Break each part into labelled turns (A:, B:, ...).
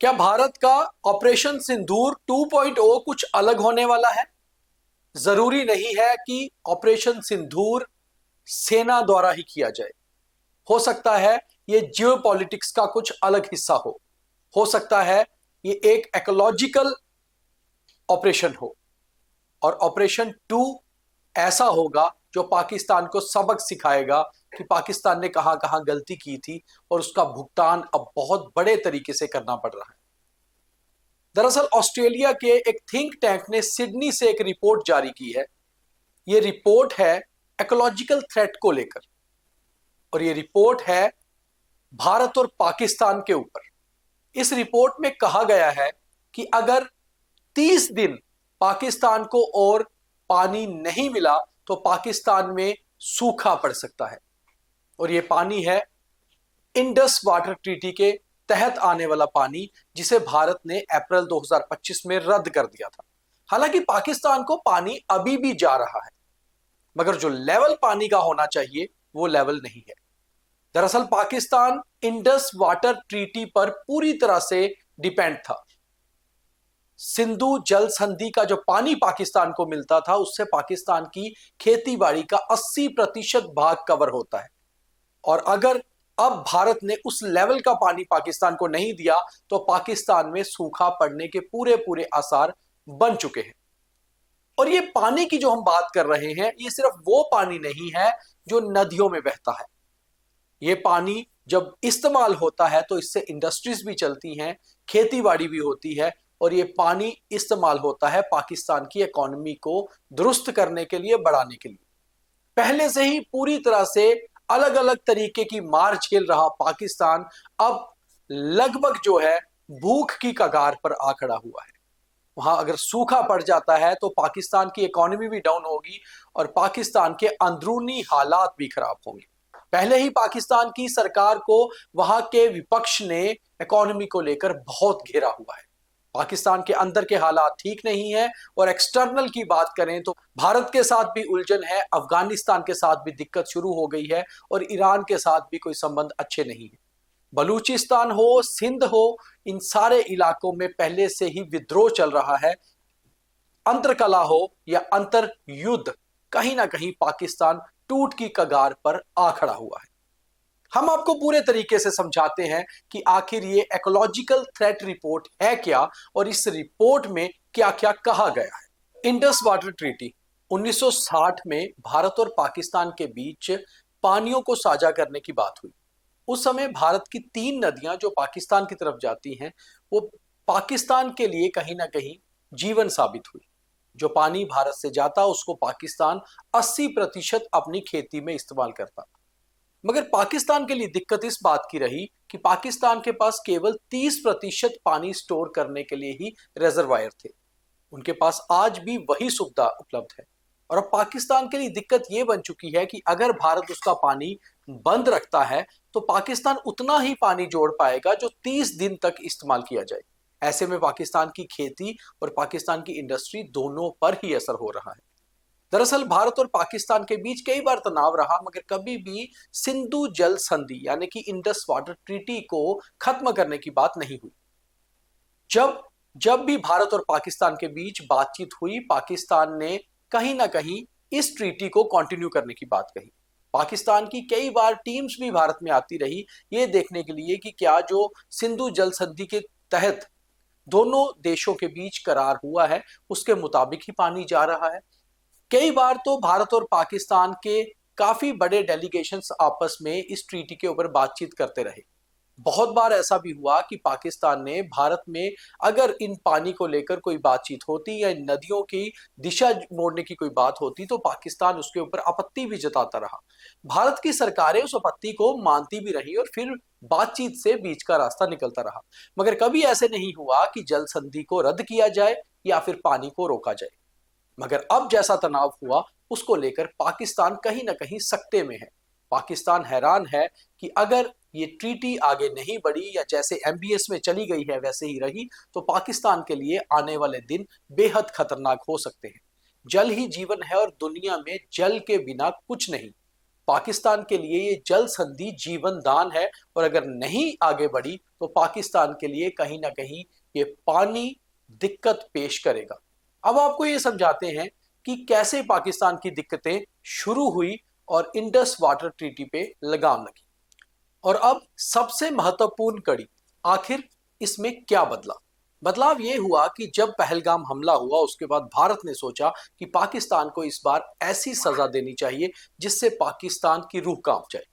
A: क्या भारत का ऑपरेशन सिंदूर 2.0 कुछ अलग होने वाला है? जरूरी नहीं है कि ऑपरेशन सिंदूर सेना द्वारा ही किया जाए। हो सकता है ये जियोपॉलिटिक्स का कुछ अलग हिस्सा हो सकता है ये एक इकोलॉजिकल ऑपरेशन हो, और ऑपरेशन 2 ऐसा होगा जो पाकिस्तान को सबक सिखाएगा कि पाकिस्तान ने कहां कहां गलती की थी और उसका भुगतान अब बहुत बड़े तरीके से करना पड़ रहा है। दरअसल ऑस्ट्रेलिया के एक थिंक टैंक ने सिडनी से एक रिपोर्ट जारी की है। यह रिपोर्ट है इकोलॉजिकल थ्रेट को लेकर, और यह रिपोर्ट है भारत और पाकिस्तान के ऊपर। इस रिपोर्ट में कहा गया है कि अगर 30 दिन पाकिस्तान को और पानी नहीं मिला तो पाकिस्तान में सूखा पड़ सकता है, और यह पानी है इंडस वाटर ट्रीटी के तहत आने वाला पानी, जिसे भारत ने अप्रैल 2025 में रद्द कर दिया था। हालांकि पाकिस्तान को पानी अभी भी जा रहा है, मगर जो लेवल पानी का होना चाहिए वो लेवल नहीं है। दरअसल पाकिस्तान इंडस वाटर ट्रीटी पर पूरी तरह से डिपेंड था। सिंधु जल संधि का जो पानी पाकिस्तान को मिलता था उससे पाकिस्तान की खेतीबाड़ी का 80% भाग कवर होता है, और अगर अब भारत ने उस लेवल का पानी पाकिस्तान को नहीं दिया तो पाकिस्तान में सूखा पड़ने के पूरे पूरे आसार बन चुके हैं। और ये पानी की जो हम बात कर रहे हैं ये सिर्फ वो पानी नहीं है जो नदियों में बहता है। ये पानी जब इस्तेमाल होता है तो इससे इंडस्ट्रीज भी चलती हैं, खेतीबाड़ी भी होती है, और ये पानी इस्तेमाल होता है पाकिस्तान की इकोनॉमी को दुरुस्त करने के लिए, बढ़ाने के लिए। पहले से ही पूरी तरह से अलग अलग तरीके की मार झेल रहा पाकिस्तान अब लगभग जो है भूख की कगार पर आ खड़ा हुआ है। वहां अगर सूखा पड़ जाता है तो पाकिस्तान की इकोनॉमी भी डाउन होगी और पाकिस्तान के अंदरूनी हालात भी खराब होंगे। पहले ही पाकिस्तान की सरकार को वहां के विपक्ष ने इकोनॉमी को लेकर बहुत घेरा हुआ है। पाकिस्तान के अंदर के हालात ठीक नहीं है, और एक्सटर्नल की बात करें तो भारत के साथ भी उलझन है, अफगानिस्तान के साथ भी दिक्कत शुरू हो गई है, और ईरान के साथ भी कोई संबंध अच्छे नहीं है। बलूचिस्तान हो, सिंध हो, इन सारे इलाकों में पहले से ही विद्रोह चल रहा है। अंतरकला हो या अंतर युद्ध, कहीं ना कहीं पाकिस्तान टूट की कगार पर आ खड़ा हुआ है। हम आपको पूरे तरीके से समझाते हैं कि आखिर ये इकोलॉजिकल थ्रेट रिपोर्ट है क्या, और इस रिपोर्ट में क्या क्या कहा गया है। इंडस वाटर ट्रीटी 1960 में भारत और पाकिस्तान के बीच पानियों को साझा करने की बात हुई। उस समय भारत की 3 नदियां जो पाकिस्तान की तरफ जाती हैं वो पाकिस्तान के लिए कहीं ना कहीं जीवन साबित हुई। जो पानी भारत से जाता उसको पाकिस्तान 80% अपनी खेती में इस्तेमाल करता। मगर पाकिस्तान के लिए दिक्कत इस बात की रही कि पाकिस्तान के पास केवल 30% पानी स्टोर करने के लिए ही रिजर्वायर थे। उनके पास आज भी वही सुविधा उपलब्ध है, और अब पाकिस्तान के लिए दिक्कत यह बन चुकी है कि अगर भारत उसका पानी बंद रखता है तो पाकिस्तान उतना ही पानी जोड़ पाएगा जो 30 दिन तक इस्तेमाल किया जाए। ऐसे में पाकिस्तान की खेती और पाकिस्तान की इंडस्ट्री दोनों पर ही असर हो रहा है। दरअसल भारत और पाकिस्तान के बीच कई बार तनाव रहा, मगर कभी भी सिंधु जल संधि यानी कि इंडस वाटर ट्रीटी को खत्म करने की बात नहीं हुई। जब जब भी भारत और पाकिस्तान के बीच बातचीत हुई, पाकिस्तान ने कहीं ना कहीं इस ट्रीटी को कंटिन्यू करने की बात कही। पाकिस्तान की कई बार टीम्स भी भारत में आती रही ये देखने के लिए कि क्या जो सिंधु जल संधि के तहत दोनों देशों के बीच करार हुआ है उसके मुताबिक ही पानी जा रहा है। कई बार तो भारत और पाकिस्तान के काफी बड़े डेलीगेशंस आपस में इस ट्रीटी के ऊपर बातचीत करते रहे। बहुत बार ऐसा भी हुआ कि पाकिस्तान ने भारत में अगर इन पानी को लेकर कोई बातचीत होती या इन नदियों की दिशा मोड़ने की कोई बात होती तो पाकिस्तान उसके ऊपर आपत्ति भी जताता रहा। भारत की सरकारें उस आपत्ति को मानती भी रही और फिर बातचीत से बीच का रास्ता निकलता रहा, मगर कभी ऐसे नहीं हुआ कि जल संधि को रद्द किया जाए या फिर पानी को रोका जाए। मगर अब जैसा तनाव हुआ उसको लेकर पाकिस्तान कहीं ना कहीं सकते में है। पाकिस्तान हैरान है कि अगर ये ट्रीटी आगे नहीं बढ़ी या जैसे एमबीएस में चली गई है वैसे ही रही तो पाकिस्तान के लिए आने वाले दिन बेहद खतरनाक हो सकते हैं। जल ही जीवन है और दुनिया में जल के बिना कुछ नहीं। पाकिस्तान के लिए ये जल संधि जीवन दान है और अगर नहीं आगे बढ़ी तो पाकिस्तान के लिए कहीं ना कहीं ये पानी दिक्कत पेश करेगा। अब आपको ये समझाते हैं कि कैसे पाकिस्तान की दिक्कतें शुरू हुई और इंडस वाटर ट्रीटी पे लगाम लगी। और अब सबसे महत्वपूर्ण कड़ी, आखिर इसमें क्या बदला? बदलाव यह हुआ कि जब पहलगाम हमला हुआ उसके बाद भारत ने सोचा कि पाकिस्तान को इस बार ऐसी सजा देनी चाहिए जिससे पाकिस्तान की रूह कांप जाए।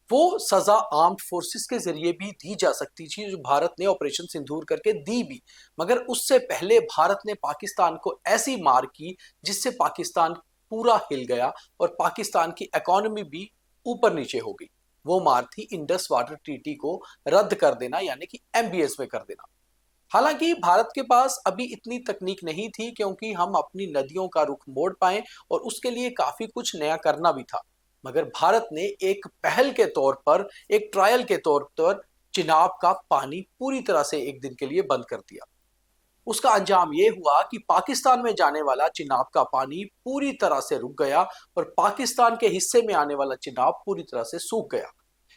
A: वो सजा आर्म्ड फोर्सेस के जरिए भी दी जा सकती थी जो भारत ने ऑपरेशन सिंदूर करके दी भी, मगर उससे पहले भारत ने पाकिस्तान को ऐसी मार की जिससे पाकिस्तान पूरा हिल गया और पाकिस्तान की इकोनॉमी भी ऊपर नीचे हो गई। वो मार थी इंडस वाटर ट्रीटी को रद्द कर देना, यानी कि एमबीएस में कर देना। हालांकि भारत के पास अभी इतनी तकनीक नहीं थी क्योंकि हम अपनी नदियों का रुख मोड़ पाए और उसके लिए काफी कुछ नया करना भी था, मगर भारत ने एक पहल के तौर पर, एक ट्रायल के तौर पर चिनाब का पानी पूरी तरह से एक दिन के लिए बंद कर दिया। उसका अंजाम यह हुआ कि पाकिस्तान में जाने वाला चिनाब का पानी पूरी तरह से रुक गया और पाकिस्तान के हिस्से में आने वाला चिनाब पूरी तरह से सूख गया।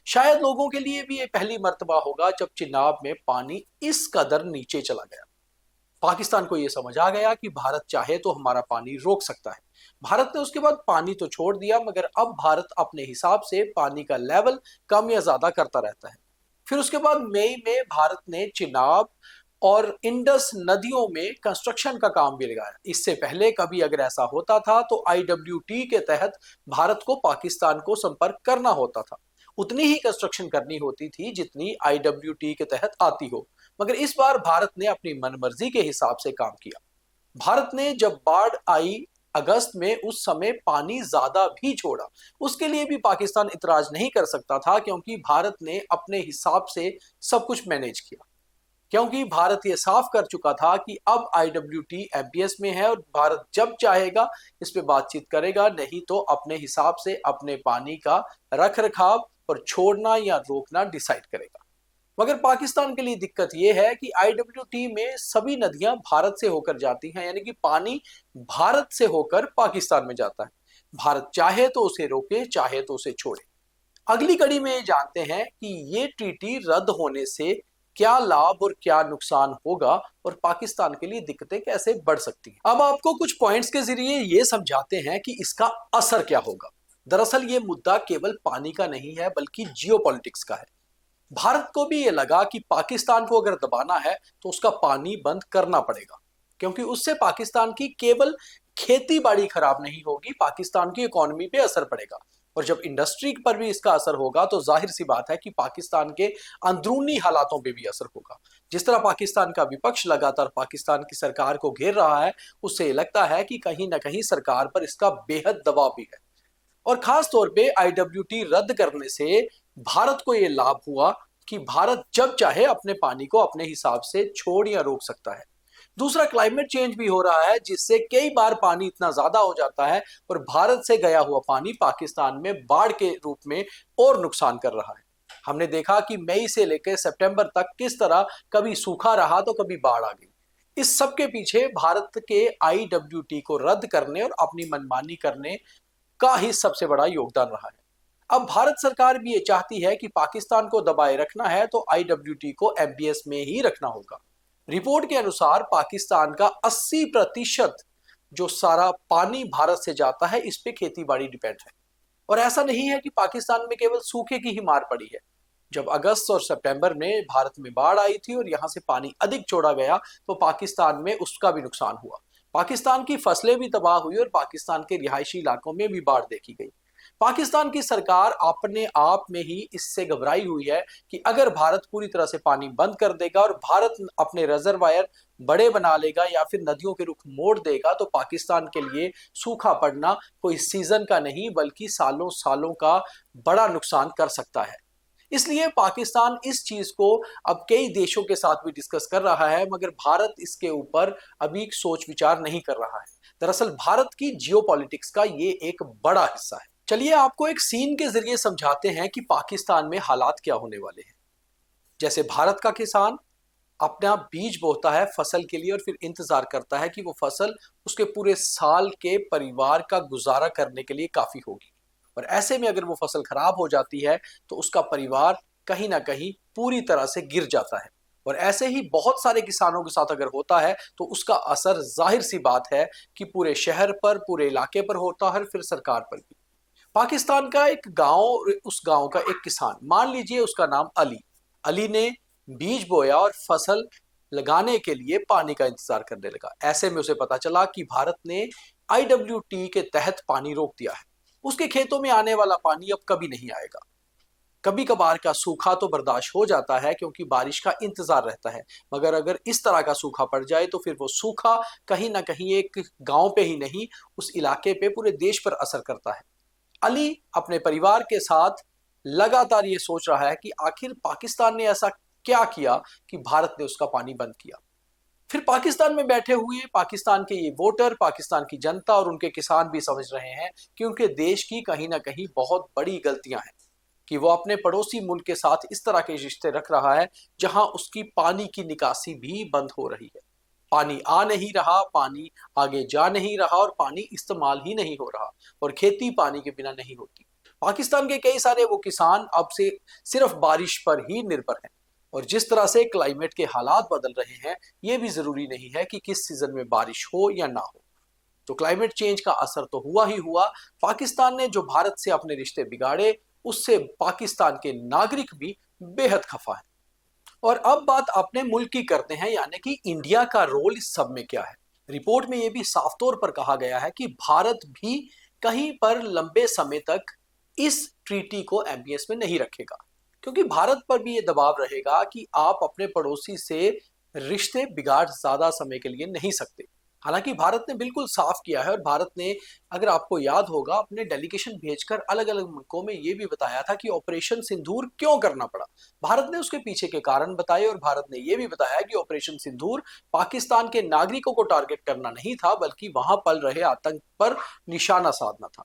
A: शायद लोगों के लिए भी ये पहली मर्तबा होगा जब चिनाब में पानी इस कदर नीचे चला गया। पाकिस्तान को यह समझ आ गया कि भारत चाहे तो हमारा पानी रोक सकता है। भारत ने उसके बाद पानी तो छोड़ दिया, मगर अब भारत अपने हिसाब से पानी का लेवल कम या ज्यादा करता रहता है। फिर उसके बाद मई में भारत ने चिनाब और इंडस नदियों में कंस्ट्रक्शन का काम भी लगाया। इससे पहले कभी अगर ऐसा होता था तो आईडब्ल्यूटी के तहत भारत को पाकिस्तान को संपर्क करना होता था, उतनी ही कंस्ट्रक्शन करनी होती थी जितनी आईडब्ल्यूटी के तहत आती हो, मगर इस बार भारत ने अपनी मनमर्जी के हिसाब से काम किया। भारत ने जब बाढ़ आई अगस्त में, उस समय पानी ज्यादा भी छोड़ा, उसके लिए भी पाकिस्तान इतराज नहीं कर सकता था क्योंकि भारत ने अपने हिसाब से सब कुछ मैनेज किया। क्योंकि भारत ये साफ कर चुका था कि अब आईडब्ल्यूटी एमपीएस में है और भारत जब चाहेगा इस पे बातचीत करेगा, नहीं तो अपने हिसाब से अपने पानी का रख रखाव और छोड़ना या रोकना डिसाइड करेगा। मगर पाकिस्तान के लिए दिक्कत यह है कि आईडब्ल्यूटी में सभी नदियां भारत से होकर जाती हैं, यानी कि पानी भारत से होकर पाकिस्तान में जाता है। भारत चाहे तो उसे रोके, चाहे तो उसे छोड़े। अगली कड़ी में जानते हैं कि ये ट्रीटी रद्द होने से क्या लाभ और क्या नुकसान होगा और पाकिस्तान के लिए दिक्कतें कैसे बढ़ सकती हैं। अब आपको कुछ पॉइंट्स के जरिए ये समझाते हैं कि इसका असर क्या होगा। दरअसल ये मुद्दा केवल पानी का नहीं है बल्कि जियोपॉलिटिक्स का है। भारत को भी ये लगा कि पाकिस्तान को अगर दबाना है तो उसका पानी बंद करना पड़ेगा, क्योंकि उससे पाकिस्तान की केवल खेती बाड़ी खराब नहीं होगी, पाकिस्तान की इकोनॉमी पे असर पड़ेगा। और जब इंडस्ट्री पर भी इसका असर होगा तो जाहिर सी बात है कि पाकिस्तान के अंदरूनी हालातों पे भी असर होगा। जिस तरह पाकिस्तान का विपक्ष लगातार पाकिस्तान की सरकार को घेर रहा है, उससे लगता है कि कहीं ना कहीं सरकार पर इसका बेहद दबाव भी है। और खास तौर पे आईडब्ल्यूटी रद्द करने से भारत को यह लाभ हुआ कि भारत जब चाहे अपने पानी को अपने हिसाब से छोड़ या रोक सकता है। दूसरा, क्लाइमेट चेंज भी हो रहा है जिससे कई बार पानी इतना ज्यादा हो जाता है और भारत से गया हुआ पानी पाकिस्तान में बाढ़ के रूप में और नुकसान कर रहा है। हमने देखा कि मई से लेकर सितंबर तक किस तरह कभी सूखा रहा तो कभी बाढ़ आ गई। इस सब के पीछे भारत के आईडब्ल्यूटी को रद्द करने और अपनी मनमानी करने का ही सबसे बड़ा योगदान रहा है। अब भारत सरकार भी ये चाहती है कि पाकिस्तान को दबाए रखना है तो आईडब्ल्यूटी को एमबीएस में ही रखना होगा। रिपोर्ट के अनुसार पाकिस्तान का 80% जो सारा पानी भारत से जाता है इस पे खेती बाड़ी डिपेंड है। और ऐसा नहीं है कि पाकिस्तान में केवल सूखे की ही मार पड़ी है। जब अगस्त और सितंबर में भारत में बाढ़ आई थी और यहां से पानी अधिक छोड़ा गया तो पाकिस्तान में उसका भी नुकसान हुआ। पाकिस्तान की फसलें भी तबाह हुई और पाकिस्तान के रिहायशी इलाकों में भी बाढ़ देखी गई। पाकिस्तान की सरकार अपने आप में ही इससे घबराई हुई है कि अगर भारत पूरी तरह से पानी बंद कर देगा और भारत अपने रिजर्वायर बड़े बना लेगा या फिर नदियों के रुख मोड़ देगा तो पाकिस्तान के लिए सूखा पड़ना कोई सीजन का नहीं बल्कि सालों सालों का बड़ा नुकसान कर सकता है। इसलिए पाकिस्तान इस चीज को अब कई देशों के साथ भी डिस्कस कर रहा है, मगर भारत इसके ऊपर अभी सोच विचार नहीं कर रहा है। दरअसल भारत की जियोपॉलिटिक्स का ये एक बड़ा हिस्सा है। चलिए आपको एक सीन के जरिए समझाते हैं कि पाकिस्तान में हालात क्या होने वाले हैं। जैसे भारत का किसान अपना बीज बोता है फसल के लिए और फिर इंतजार करता है कि वो फसल उसके पूरे साल के परिवार का गुजारा करने के लिए काफी होगी। और ऐसे में अगर वो फसल खराब हो जाती है तो उसका परिवार कहीं ना कहीं पूरी तरह से गिर जाता है। और ऐसे ही बहुत सारे किसानों के साथ अगर होता है तो उसका असर जाहिर सी बात है कि पूरे शहर पर, पूरे इलाके पर होता है, फिर सरकार पर भी। पाकिस्तान का एक गांव, उस गांव का एक किसान, मान लीजिए उसका नाम अली। अली ने बीज बोया और फसल लगाने के लिए पानी का इंतजार करने लगा। ऐसे में उसे पता चला कि भारत ने IWT के तहत पानी रोक दिया है। उसके खेतों में आने वाला पानी अब कभी नहीं आएगा। कभी कभार का सूखा तो बर्दाश्त हो जाता है क्योंकि बारिश का इंतजार रहता है, मगर अगर इस तरह का सूखा पड़ जाए तो फिर वो सूखा कहीं ना कहीं एक गांव पे ही नहीं, उस इलाके पे, पूरे देश पर असर करता है। अली अपने परिवार के साथ लगातार ये सोच रहा है कि आखिर पाकिस्तान ने ऐसा क्या किया कि भारत ने उसका पानी बंद किया। फिर पाकिस्तान में बैठे हुए पाकिस्तान के ये वोटर, पाकिस्तान की जनता और उनके किसान भी समझ रहे हैं कि उनके देश की कहीं ना कहीं बहुत बड़ी गलतियां हैं कि वो अपने पड़ोसी मुल्क के साथ इस तरह के रिश्ते रख रहा है जहां उसकी पानी की निकासी भी बंद हो रही है। पानी आ नहीं रहा, पानी आगे जा नहीं रहा और पानी इस्तेमाल ही नहीं हो रहा, और खेती पानी के बिना नहीं होती। पाकिस्तान के कई सारे वो किसान अब से सिर्फ बारिश पर ही निर्भर हैं। और जिस तरह से क्लाइमेट के हालात बदल रहे हैं, ये भी जरूरी नहीं है कि किस सीजन में बारिश हो या ना हो। तो क्लाइमेट चेंज का असर तो हुआ ही हुआ। पाकिस्तान ने जो भारत से अपने रिश्ते बिगाड़े, उससे पाकिस्तान के नागरिक भी बेहद खफा है। और अब बात अपने मुल्क की करते हैं, यानी कि इंडिया का रोल इस सब में क्या है। रिपोर्ट में यह भी साफ तौर पर कहा गया है कि भारत भी कहीं पर लंबे समय तक इस ट्रीटी को एमबीएस में नहीं रखेगा, क्योंकि भारत पर भी यह दबाव रहेगा कि आप अपने पड़ोसी से रिश्ते बिगाड़ ज्यादा समय के लिए नहीं सकते। हालांकि भारत ने बिल्कुल साफ किया है, और भारत ने, अगर आपको याद होगा, अपने डेलीगेशन भेजकर अलग अलग मुल्कों में यह भी बताया था कि ऑपरेशन सिंदूर क्यों करना पड़ा। भारत ने उसके पीछे के कारण बताए, और भारत ने यह भी बताया कि ऑपरेशन सिंदूर पाकिस्तान के नागरिकों को टारगेट करना नहीं था, बल्कि वहां पल रहे आतंक पर निशाना साधना था।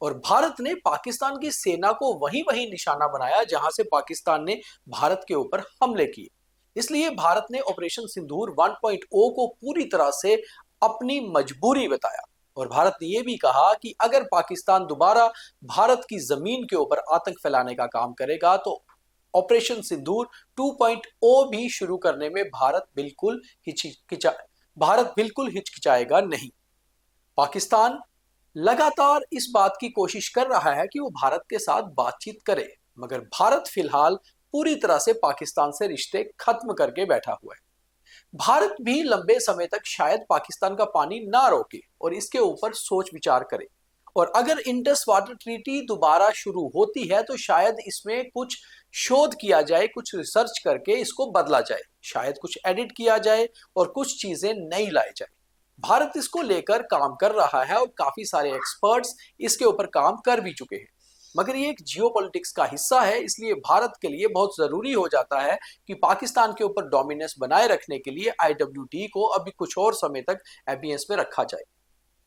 A: और भारत ने पाकिस्तान की सेना को वहीं वहीं निशाना बनाया जहां से पाकिस्तान ने भारत के ऊपर हमले किए। इसलिए भारत ने ऑपरेशन सिंदूर 1.0 को पूरी तरह से अपनी मजबूरी बताया, और भारत ने यह भी कहा कि अगर पाकिस्तान दोबारा भारत की जमीन के ऊपर आतंक फैलाने का काम करेगा तो ऑपरेशन सिंदूर 2.0 भी शुरू करने में भारत बिल्कुल हिचकिचाएगा नहीं। पाकिस्तान लगातार इस बात की कोशिश कर रहा है कि वो भारत के साथ बातचीत करे, मगर भारत फिलहाल पूरी तरह से पाकिस्तान से रिश्ते खत्म करके बैठा हुआ है। भारत भी लंबे समय तक शायद पाकिस्तान का पानी ना रोके और इसके ऊपर सोच विचार करे। और अगर इंडस वाटर ट्रीटी दोबारा शुरू होती है तो शायद इसमें कुछ शोध किया जाए, कुछ रिसर्च करके इसको बदला जाए, शायद कुछ एडिट किया जाए और कुछ चीजें नई लाई जाए। भारत इसको लेकर काम कर रहा है और काफी सारे एक्सपर्ट्स इसके ऊपर काम कर भी चुके हैं, मगर ये एक जियोपॉलिटिक्स का हिस्सा है। इसलिए भारत के लिए बहुत जरूरी हो जाता है कि पाकिस्तान के ऊपर डोमिनेंस बनाए रखने के लिए IWT को अभी कुछ और समय तक एबीएस में रखा जाए।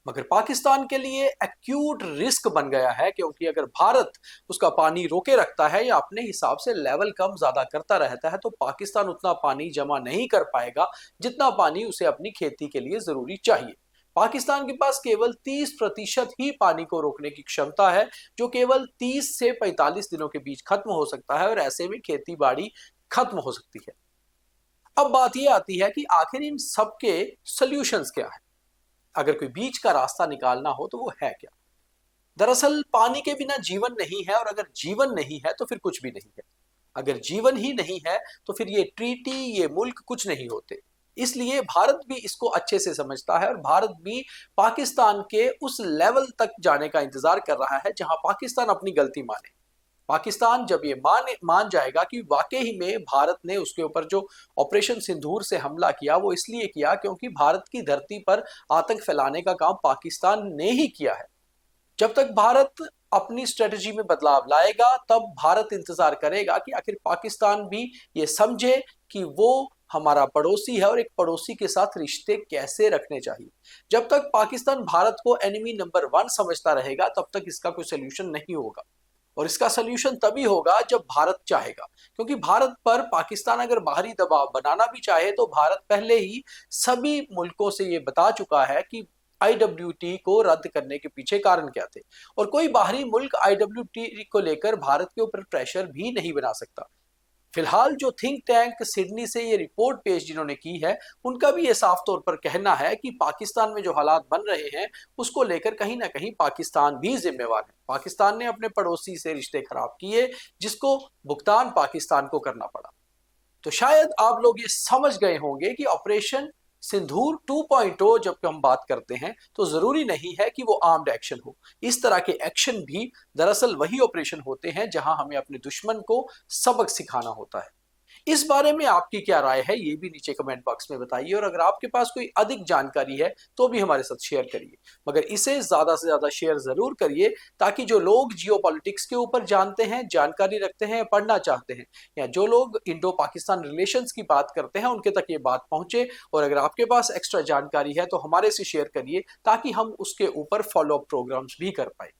A: मगर पाकिस्तान के लिए एक्यूट रिस्क बन गया है, क्योंकि अगर भारत उसका पानी रोके रखता है या अपने हिसाब से लेवल कम ज्यादा करता रहता है तो पाकिस्तान उतना पानी जमा नहीं कर पाएगा जितना पानी उसे अपनी खेती के लिए जरूरी चाहिए। पाकिस्तान के पास केवल 30% ही पानी को रोकने की क्षमता है, जो केवल 30 से 45 दिनों के बीच खत्म हो सकता है, और ऐसे में खेती बाड़ी खत्म हो सकती है। अब बात यह आती है कि आखिर इन सबके सॉल्यूशंस क्या है। अगर कोई बीच का रास्ता निकालना हो तो वो है क्या। दरअसल पानी के बिना जीवन नहीं है, और अगर जीवन नहीं है तो फिर कुछ भी नहीं है। अगर जीवन ही नहीं है तो फिर ये ट्रीटी, ये मुल्क कुछ नहीं होते। इसलिए भारत भी इसको अच्छे से समझता है, और भारत भी पाकिस्तान के उस लेवल तक जाने का इंतजार कर रहा है जहां पाकिस्तान अपनी गलती माने। पाकिस्तान जब ये मान जाएगा कि वाकई ही में भारत ने उसके ऊपर जो ऑपरेशन सिंदूर से हमला किया वो इसलिए किया क्योंकि भारत की धरती पर आतंक फैलाने का काम पाकिस्तान ने ही किया है। जब तक भारत अपनी स्ट्रेटजी में बदलाव लाएगा तब भारत इंतजार करेगा कि आखिर पाकिस्तान भी ये समझे कि वो हमारा पड़ोसी है और एक पड़ोसी के साथ रिश्ते कैसे रखने चाहिए। जब तक पाकिस्तान भारत को एनिमी नंबर 1 समझता रहेगा तब तक इसका कोई सोल्यूशन नहीं होगा, और इसका सोल्यूशन तभी होगा जब भारत चाहेगा। क्योंकि भारत पर पाकिस्तान अगर बाहरी दबाव बनाना भी चाहे तो भारत पहले ही सभी मुल्कों से ये बता चुका है कि IWT को रद्द करने के पीछे कारण क्या थे, और कोई बाहरी मुल्क IWT को लेकर भारत के ऊपर प्रेशर भी नहीं बना सकता। फिलहाल जो थिंक टैंक सिडनी से ये रिपोर्ट पेश जिन्होंने की है, उनका भी ये साफ तौर पर कहना है कि पाकिस्तान में जो हालात बन रहे हैं उसको लेकर कहीं ना कहीं पाकिस्तान भी जिम्मेवार है। पाकिस्तान ने अपने पड़ोसी से रिश्ते खराब किए, जिसको भुगतान पाकिस्तान को करना पड़ा। तो शायद आप लोग ये समझ गए होंगे कि ऑपरेशन सिंदूर 2.0 जब हम बात करते हैं तो जरूरी नहीं है कि वो आर्म्ड एक्शन हो। इस तरह के एक्शन भी दरअसल वही ऑपरेशन होते हैं जहां हमें अपने दुश्मन को सबक सिखाना होता है। इस बारे में आपकी क्या राय है, ये भी नीचे कमेंट बॉक्स में बताइए, और अगर आपके पास कोई अधिक जानकारी है तो भी हमारे साथ शेयर करिए। मगर इसे ज्यादा से ज्यादा शेयर जरूर करिए, ताकि जो लोग जियो पॉलिटिक्स के ऊपर जानते हैं, जानकारी रखते हैं, पढ़ना चाहते हैं, या जो लोग इंडो पाकिस्तान रिलेशंस की बात करते हैं, उनके तक ये बात पहुंचे। और अगर आपके पास एक्स्ट्रा जानकारी है तो हमारे से शेयर करिए, ताकि हम उसके ऊपर फॉलो अप प्रोग्राम्स भी कर पाए।